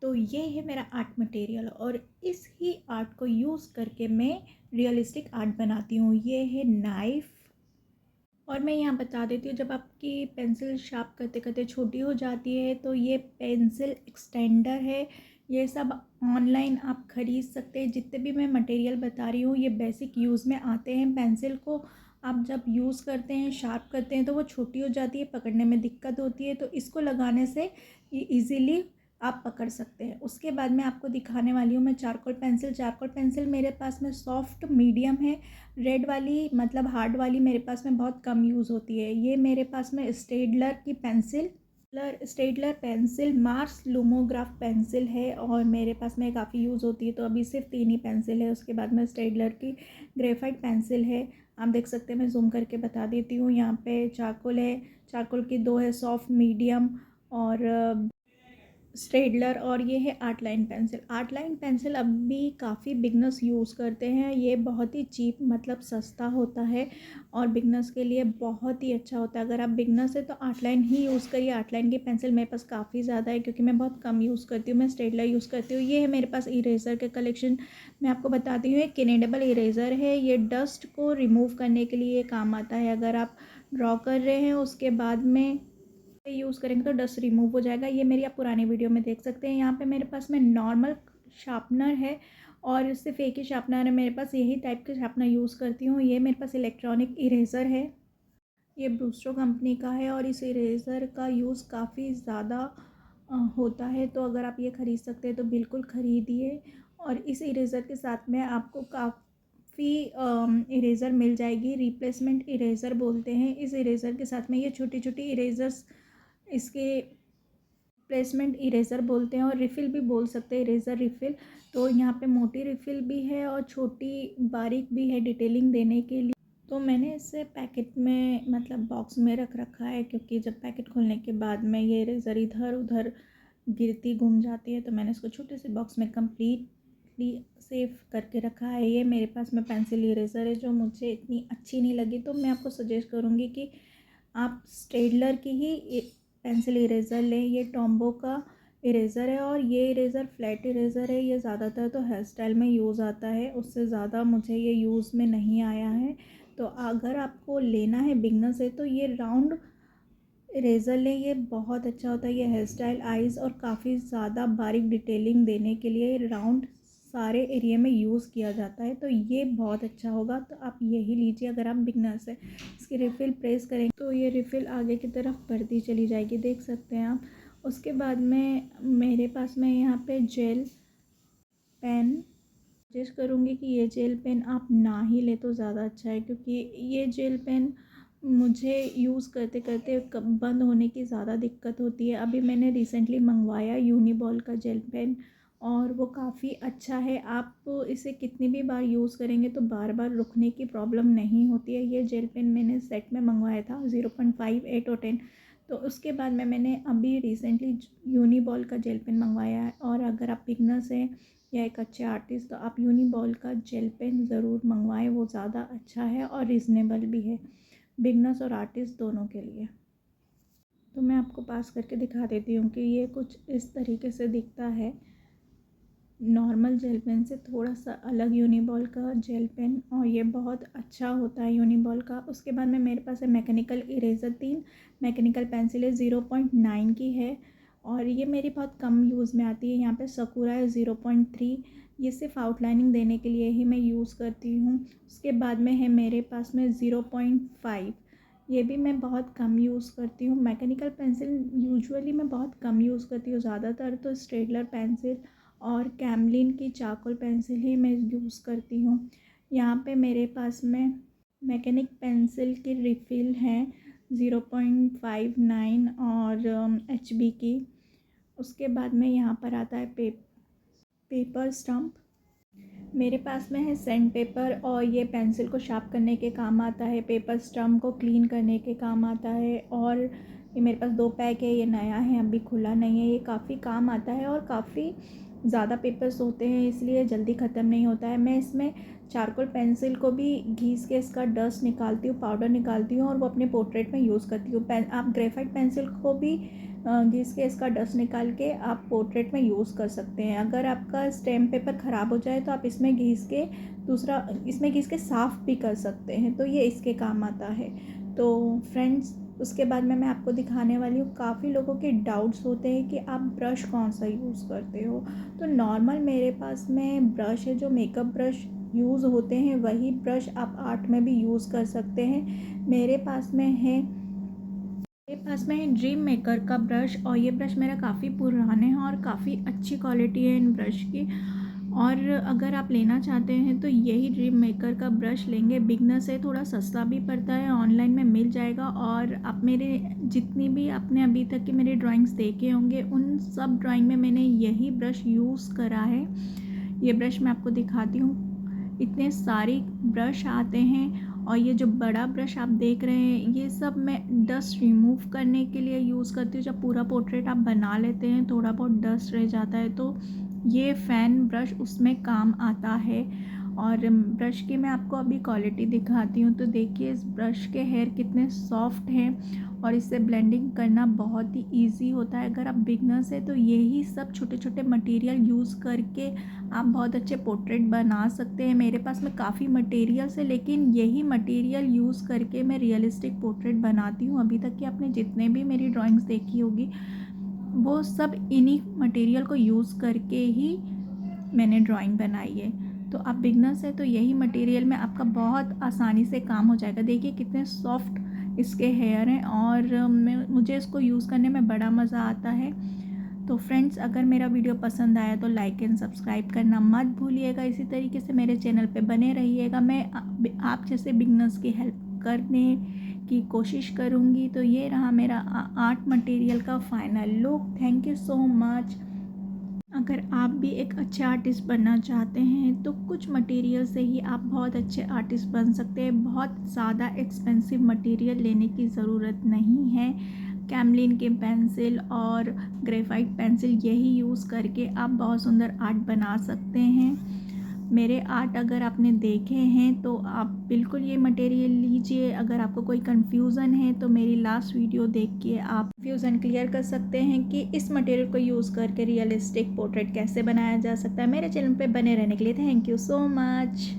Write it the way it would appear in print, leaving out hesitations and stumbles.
तो ये है मेरा आर्ट मटेरियल और इस ही आर्ट को यूज़ करके मैं रियलिस्टिक आर्ट बनाती हूँ। ये है नाइफ़। और मैं यहाँ बता देती हूँ, जब आपकी पेंसिल शार्प करते करते छोटी हो जाती है तो ये पेंसिल एक्सटेंडर है। ये सब ऑनलाइन आप ख़रीद सकते हैं। जितने भी मैं मटेरियल बता रही हूँ ये बेसिक यूज़ में आते हैं। पेंसिल को आप जब यूज़ करते हैं, शार्प करते हैं, तो वो छोटी हो जाती है, पकड़ने में दिक्कत होती है। तो इसको लगाने से ये ईज़िली आप पकड़ सकते हैं। उसके बाद मैं आपको दिखाने वाली हूँ मैं चारकोल पेंसिल। चारकोल पेंसिल मेरे पास में सॉफ्ट मीडियम है। रेड वाली मतलब हार्ड वाली मेरे पास में बहुत कम यूज़ होती है। ये मेरे पास में स्टेडलर की pencil Staedtler pencil Mars Lumograph pencil है और मेरे पास में काफ़ी यूज़ होती है। तो अभी सिर्फ 3 ही पेंसिल है। उसके बाद में स्टेडलर की ग्रेफाइट पेंसिल है। आप देख सकते हैं, मैं जूम करके बता देती हूँ। यहाँ पे चारकोल है, चारकोल की 2 है, सॉफ्ट मीडियम और स्टेडलर। और ये है art line pencil. Art line pencil अभी काफ़ी बिगनर्स यूज़ करते हैं। ये बहुत ही चीप मतलब सस्ता होता है और बिगनर्स के लिए बहुत ही अच्छा होता है। अगर आप बिगनर्स है तो आर्ट लाइन ही यूज़ करिए। आर्ट लाइन की पेंसिल मेरे पास काफ़ी ज़्यादा है क्योंकि मैं बहुत कम यूज़ करती हूँ। मैं स्टेडलर यूज़ करती हूँ। ये है मेरे पास इरेज़र के कलेक्शन। मैं आपको बताती हूँ, एक किनेडेबल इरेज़र है। ये डस्ट को रिमूव करने के लिए काम आता है। अगर आप ड्रॉ कर रहे हैं उसके बाद में यूज़ करेंगे तो डस्ट रिमूव हो जाएगा। ये मेरी आप पुरानी वीडियो में देख सकते हैं। यहाँ पे मेरे पास में नॉर्मल शार्पनर है और सिर्फ एक ही शार्पनर है मेरे पास। यही टाइप के शार्पनर यूज़ करती हूँ। ये मेरे पास इलेक्ट्रॉनिक इरेज़र है। ये ब्रूस्टो कंपनी का है और इस इरेज़र का यूज़ काफ़ी ज़्यादा होता है। तो अगर आप ये ख़रीद सकते हैं तो बिल्कुल ख़रीदिए। और इस इरेज़र के साथ में आपको काफ़ी इरेज़र मिल जाएगी। रिप्लेसमेंट इरेज़र बोलते हैं इस इरेज़र के साथ में। ये छोटी छोटी इरेज़र्स इसके प्लेसमेंट इरेज़र बोलते हैं और रिफ़िल भी बोल सकते हैं, इरेज़र रिफ़िल। तो यहाँ पे मोटी रिफ़िल भी है और छोटी बारीक भी है डिटेलिंग देने के लिए। तो मैंने इसे पैकेट में मतलब बॉक्स में रख रखा है क्योंकि जब पैकेट खोलने के बाद में ये इरेज़र इधर उधर गिरती घूम जाती है। तो मैंने इसको छोटे से बॉक्स में कम्प्लीटली सेफ करके रखा है। ये मेरे पास में पेंसिल इरेज़र है जो मुझे इतनी अच्छी नहीं लगी, तो मैं आपको सजेस्ट करूँगी कि आप स्टेडलर की ही पेंसिल इरेज़र लें। ये टॉम्बो का इरेज़र है और ये इरेज़र फ्लैट इरेज़र है। ये ज़्यादातर तो हेयर स्टाइल में यूज़ आता है, उससे ज़्यादा मुझे ये यूज़ में नहीं आया है। तो अगर आपको लेना है बिगनर से तो ये राउंड इरेज़र लें। ये बहुत अच्छा होता है। ये हेयर स्टाइल, आइज़ और काफ़ी ज़्यादा बारीक डिटेलिंग देने के लिए राउंड सारे एरिया में यूज़ किया जाता है। तो ये बहुत अच्छा होगा, तो आप यही लीजिए अगर आप बिगनर्स हैं। इसकी रिफ़िल प्रेस करेंगे तो ये रिफ़िल आगे की तरफ बढ़ती चली जाएगी, देख सकते हैं आप। उसके बाद में मेरे पास में यहाँ पे जेल पेन सजेस्ट करूँगी कि ये जेल पेन आप ना ही ले तो ज़्यादा अच्छा है क्योंकि ये जेल पेन मुझे यूज़ करते करते कब बंद होने की ज़्यादा दिक्कत होती है। अभी मैंने रिसेंटली मंगवाया यूनिबॉल का जेल पेन और वो काफ़ी अच्छा है। आप इसे कितनी भी बार यूज़ करेंगे तो बार बार रुकने की प्रॉब्लम नहीं होती है। ये जेल पेन मैंने सेट में मंगवाया था 0.5, 8 और 10। तो उसके बाद में मैंने अभी रिसेंटली यूनिबॉल का जेल पेन मंगवाया है। और अगर आप बिगनर्स हैं या एक अच्छे आर्टिस्ट तो आप यूनिबॉल का जेल पेन ज़रूर मंगवाएं। वो ज़्यादा अच्छा है और रिजनेबल भी है बिगनर्स और आर्टिस्ट दोनों के लिए। तो मैं आपको पास करके दिखा देती हूँ कि ये कुछ इस तरीके से दिखता है। नॉर्मल जेल पेन से थोड़ा सा अलग यूनिबॉल का जेल पेन और ये बहुत अच्छा होता है यूनिबॉल का। उसके बाद में मेरे पास है मैकेनिकल इरेज़र। 3 मैकेनिकल पेंसिल है, 0.9 की है और ये मेरी बहुत कम यूज़ में आती है। यहाँ पे सकूरा है 0.3। ये सिर्फ आउटलाइनिंग देने के लिए ही मैं यूज़ करती हूँ। उसके बाद में है मेरे पास में 0.5। ये भी मैं बहुत कम यूज़ करती हूँ। मैकेनिकल पेंसिल यूजुअली मैं बहुत कम यूज़ करती हूँ। ज़्यादातर तो स्टेडलर पेंसिल और कैमलिन की चारकोल पेंसिल ही मैं यूज़ करती हूँ। यहाँ पे मेरे पास में मैकेनिक पेंसिल की रिफ़िल है 0.59 और HB की। उसके बाद में यहाँ पर आता है पेपर स्टम्प। मेरे पास में है सैंड पेपर और ये पेंसिल को शार्प करने के काम आता है, पेपर स्टम्प को क्लीन करने के काम आता है। और ये मेरे पास 2 पैक है, ये नया है अभी खुला नहीं है। ये काफ़ी काम आता है और काफ़ी ज़्यादा पेपर्स होते हैं इसलिए जल्दी ख़त्म नहीं होता है। मैं इसमें चारकोल पेंसिल को भी घिस के इसका डस्ट निकालती हूँ, पाउडर निकालती हूँ और वो अपने पोर्ट्रेट में यूज़ करती हूँ। आप ग्रेफाइट पेंसिल को भी घिस के इसका डस्ट निकाल के आप पोर्ट्रेट में यूज़ कर सकते हैं। अगर आपका स्टैम्प पेपर ख़राब हो जाए तो आप इसमें घिस के साफ़ भी कर सकते हैं, तो ये इसके काम आता है। तो फ्रेंड्स, उसके बाद में मैं आपको दिखाने वाली हूँ, काफ़ी लोगों के डाउट्स होते हैं कि आप ब्रश कौन सा यूज़ करते हो। तो नॉर्मल मेरे पास में ब्रश है, जो मेकअप ब्रश यूज़ होते हैं वही ब्रश आप आर्ट में भी यूज़ कर सकते हैं। मेरे पास में है ड्रीम मेकर का ब्रश, और ये ब्रश मेरा काफ़ी पुराने हैं और काफ़ी अच्छी क्वालिटी है इन ब्रश की। और अगर आप लेना चाहते हैं तो यही ड्रीम मेकर का ब्रश लेंगे। बिगनर से थोड़ा सस्ता भी पड़ता है, ऑनलाइन में मिल जाएगा। और आप मेरे जितनी भी आपने अभी तक की मेरी ड्राइंग्स देखे होंगे, उन सब ड्राइंग में मैंने यही ब्रश यूज़ करा है। ये ब्रश मैं आपको दिखाती हूँ। इतने सारे ब्रश आते हैं, और ये जो बड़ा ब्रश आप देख रहे हैं, ये सब मैं डस्ट रिमूव करने के लिए यूज़ करती हूँ। जब पूरा पोर्ट्रेट आप बना लेते हैं, थोड़ा बहुत डस्ट रह जाता है, तो ये फ़ैन ब्रश उसमें काम आता है। और ब्रश की मैं आपको अभी क्वालिटी दिखाती हूँ। तो देखिए इस ब्रश के हेयर कितने सॉफ्ट हैं, और इससे ब्लेंडिंग करना बहुत ही ईजी होता है। अगर आप बिगनर्स हैं तो यही सब छोटे छोटे मटेरियल यूज़ करके आप बहुत अच्छे पोर्ट्रेट बना सकते हैं। मेरे पास में काफ़ी मटेरियल्स है, लेकिन यही मटेरियल यूज़ करके मैं रियलिस्टिक पोर्ट्रेट बनाती हूँ। अभी तक की आपने जितने भी मेरी ड्राइंग्स देखी होगी, वो सब इन्हीं मटेरियल को यूज़ करके ही मैंने ड्राइंग बनाई है। तो आप बिगनर्स हैं तो यही मटेरियल में आपका बहुत आसानी से काम हो जाएगा। देखिए कितने सॉफ्ट इसके हेयर हैं, और मुझे इसको यूज़ करने में बड़ा मज़ा आता है। तो फ्रेंड्स, अगर मेरा वीडियो पसंद आया तो लाइक एंड सब्सक्राइब करना मत भूलिएगा। इसी तरीके से मेरे चैनल पे बने रहिएगा। मैं आप जैसे बिगनर्स की हेल्प करने की कोशिश करूँगी। तो ये रहा मेरा आर्ट मटेरियल का final look. Thank you so much. अगर आप भी एक अच्छे आर्टिस्ट बनना चाहते हैं तो कुछ मटेरियल से ही आप बहुत अच्छे आर्टिस्ट बन सकते हैं। बहुत ज़्यादा एक्सपेंसिव मटेरियल लेने की ज़रूरत नहीं है। कैमलिन के पेंसिल और ग्रेफाइट पेंसिल यही यूज़ करके आप बहुत सुंदर आर्ट बना सकते हैं। मेरे आर्ट अगर आपने देखे हैं तो आप बिल्कुल ये मटेरियल लीजिए। अगर आपको कोई कन्फ्यूज़न है तो मेरी लास्ट वीडियो देख के आप कन्फ्यूज़न क्लियर कर सकते हैं कि इस मटेरियल को यूज़ करके रियलिस्टिक पोर्ट्रेट कैसे बनाया जा सकता है। मेरे चैनल पे बने रहने के लिए थैंक यू सो मच।